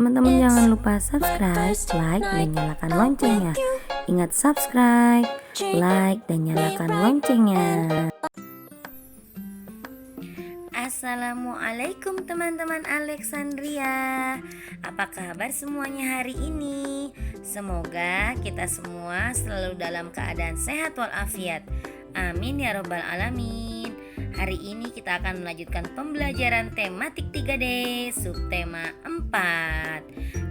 Teman-teman jangan lupa subscribe, like, dan nyalakan loncengnya. Ingat subscribe, like, dan nyalakan loncengnya. Assalamualaikum teman-teman Alexandria. Apa kabar semuanya hari ini? Semoga kita semua selalu dalam keadaan sehat walafiat. Amin ya robbal alamin. Hari ini kita akan melanjutkan pembelajaran tematik 3D subtema 4.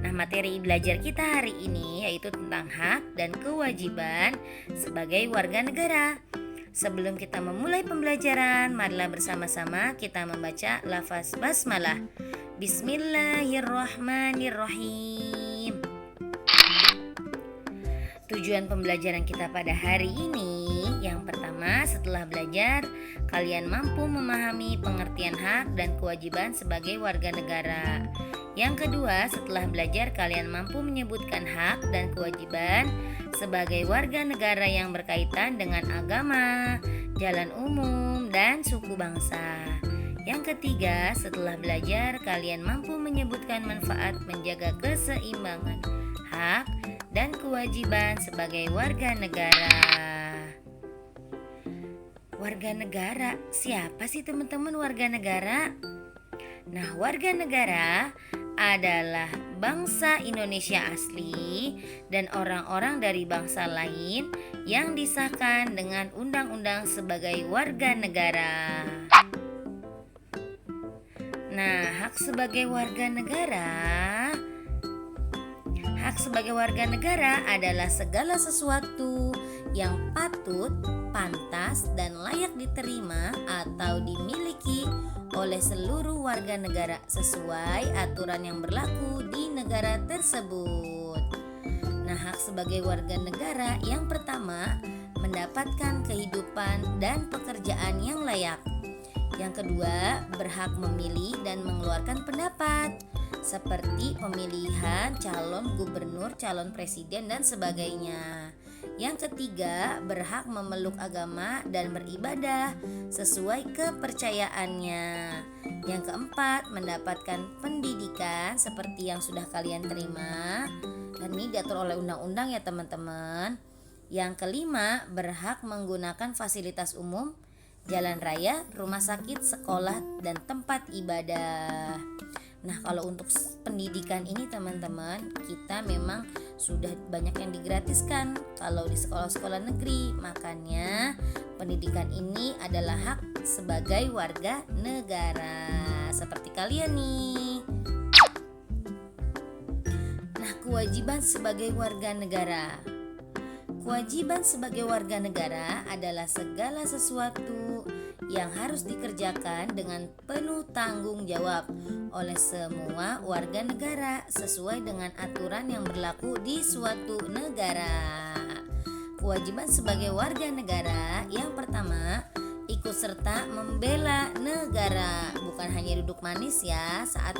Nah, materi belajar kita hari ini yaitu tentang hak dan kewajiban sebagai warga negara. Sebelum kita memulai pembelajaran, marilah bersama-sama kita membaca lafaz basmalah. Bismillahirrahmanirrahim. Tujuan pembelajaran kita pada hari ini, yang pertama, setelah belajar, kalian mampu memahami pengertian hak dan kewajiban sebagai warga negara. Yang kedua, setelah belajar, kalian mampu menyebutkan hak dan kewajiban sebagai warga negara yang berkaitan dengan agama, jalan umum, dan suku bangsa. Yang ketiga, setelah belajar, kalian mampu menyebutkan manfaat menjaga keseimbangan hak dan kewajiban sebagai warga negara. Warga negara, siapa sih teman-teman warga negara? Nah, warga negara adalah bangsa Indonesia asli dan orang-orang dari bangsa lain yang disahkan dengan undang-undang sebagai warga negara. Nah, hak sebagai warga negara adalah segala sesuatu yang patut, pantas, dan layak diterima atau dimiliki oleh seluruh warga negara sesuai aturan yang berlaku di negara tersebut. Nah, hak sebagai warga negara yang pertama, mendapatkan kehidupan dan pekerjaan yang layak. Yang kedua, berhak memilih dan mengeluarkan pendapat seperti pemilihan calon gubernur, calon presiden, dan sebagainya. Yang ketiga, berhak memeluk agama dan beribadah sesuai kepercayaannya. Yang keempat, mendapatkan pendidikan seperti yang sudah kalian terima, dan ini diatur oleh undang-undang ya teman-teman. Yang kelima, berhak menggunakan fasilitas umum, jalan raya, rumah sakit, sekolah, dan tempat ibadah. Nah, kalau untuk pendidikan ini teman-teman, kita memang sudah banyak yang digratiskan kalau di sekolah-sekolah negeri. Makanya pendidikan ini adalah hak sebagai warga negara seperti kalian nih. Nah, kewajiban sebagai warga negara. Kewajiban sebagai warga negara adalah segala sesuatu yang harus dikerjakan dengan penuh tanggung jawab oleh semua warga negara sesuai dengan aturan yang berlaku di suatu negara. Kewajiban sebagai warga negara yang pertama, ikut serta membela negara, bukan hanya duduk manis ya saat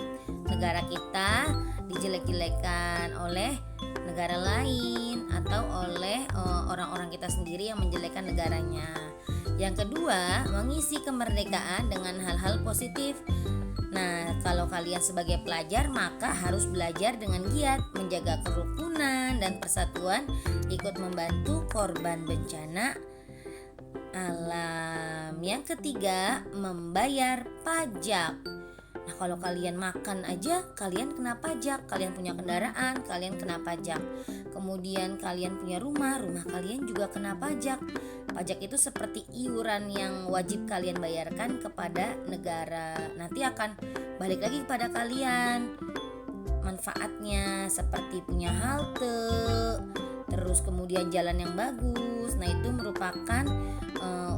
negara kita dijelek-jelekan oleh negara lain atau oleh orang-orang kita sendiri yang menjelekkan negaranya. Yang kedua, mengisi kemerdekaan dengan hal-hal positif. Nah, kalau kalian sebagai pelajar maka harus belajar dengan giat, menjaga kerukunan dan persatuan, ikut membantu korban bencana alam. Yang ketiga, membayar pajak. Nah, kalau kalian makan aja, kalian kena pajak. Kalian punya kendaraan, kalian kena pajak. Kemudian kalian punya rumah kalian juga kena pajak. Pajak itu seperti iuran yang wajib kalian bayarkan kepada negara. Nanti akan balik lagi kepada kalian. Manfaatnya seperti punya halte, terus kemudian jalan yang bagus. Nah, itu merupakan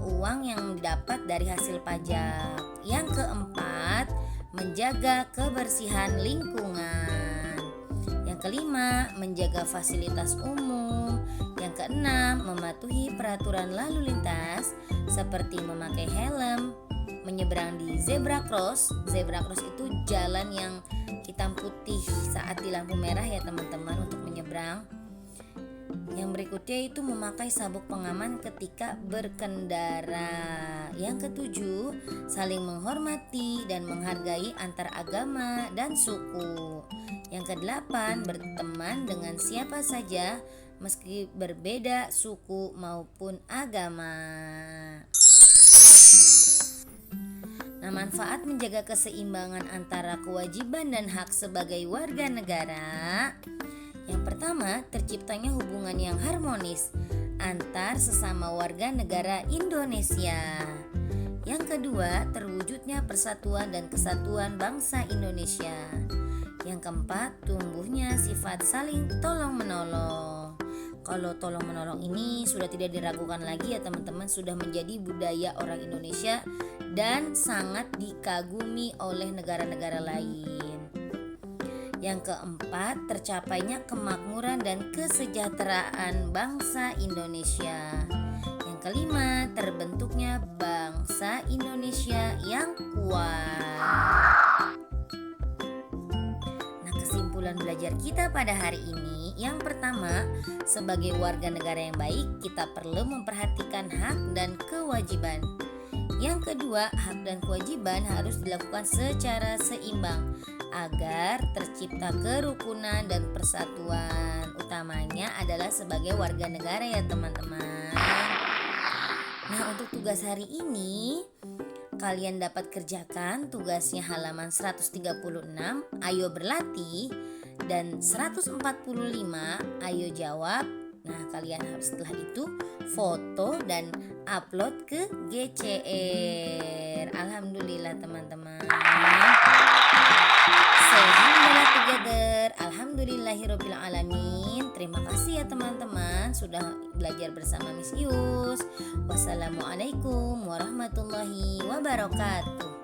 uang yang didapat dari hasil pajak. Yang keempat, menjaga kebersihan lingkungan. Yang kelima, menjaga fasilitas umum. Yang keenam, mematuhi peraturan lalu lintas seperti memakai helm, menyeberang di zebra cross. Zebra cross itu jalan yang hitam putih saat di lampu merah ya teman-teman untuk menyeberang. Yang berikutnya itu memakai sabuk pengaman ketika berkendara. Yang ketujuh, saling menghormati dan menghargai antar agama dan suku. Yang kedelapan, berteman dengan siapa saja meski berbeda suku maupun agama. Nah, manfaat menjaga keseimbangan antara kewajiban dan hak sebagai warga negara. Yang pertama, terciptanya hubungan yang harmonis antar sesama warga negara Indonesia. Yang kedua, terwujudnya persatuan dan kesatuan bangsa Indonesia. Yang keempat, tumbuhnya sifat saling tolong-menolong. Kalau tolong-menolong ini sudah tidak diragukan lagi ya teman-teman, sudah menjadi budaya orang Indonesia dan sangat dikagumi oleh negara-negara lain. Yang keempat, tercapainya kemakmuran dan kesejahteraan bangsa Indonesia. Yang kelima, terbentuknya bangsa Indonesia yang kuat. Kesimpulan belajar kita pada hari ini, yang pertama, sebagai warga negara yang baik, kita perlu memperhatikan hak dan kewajiban. Yang kedua, hak dan kewajiban harus dilakukan secara seimbang agar tercipta kerukunan dan persatuan. Utamanya adalah sebagai warga negara ya teman-teman. Nah, untuk tugas hari ini kalian dapat kerjakan tugasnya halaman 136, ayo berlatih, dan 145, ayo jawab. Nah, kalian harus setelah itu foto dan upload ke GCR. Alhamdulillah teman-teman. Alhamdulillah together. Alhamdulillahirabbil alamin. Terima kasih ya teman-teman sudah belajar bersama Miss Yus. Wassalamualaikum warahmatullahi wabarakatuh.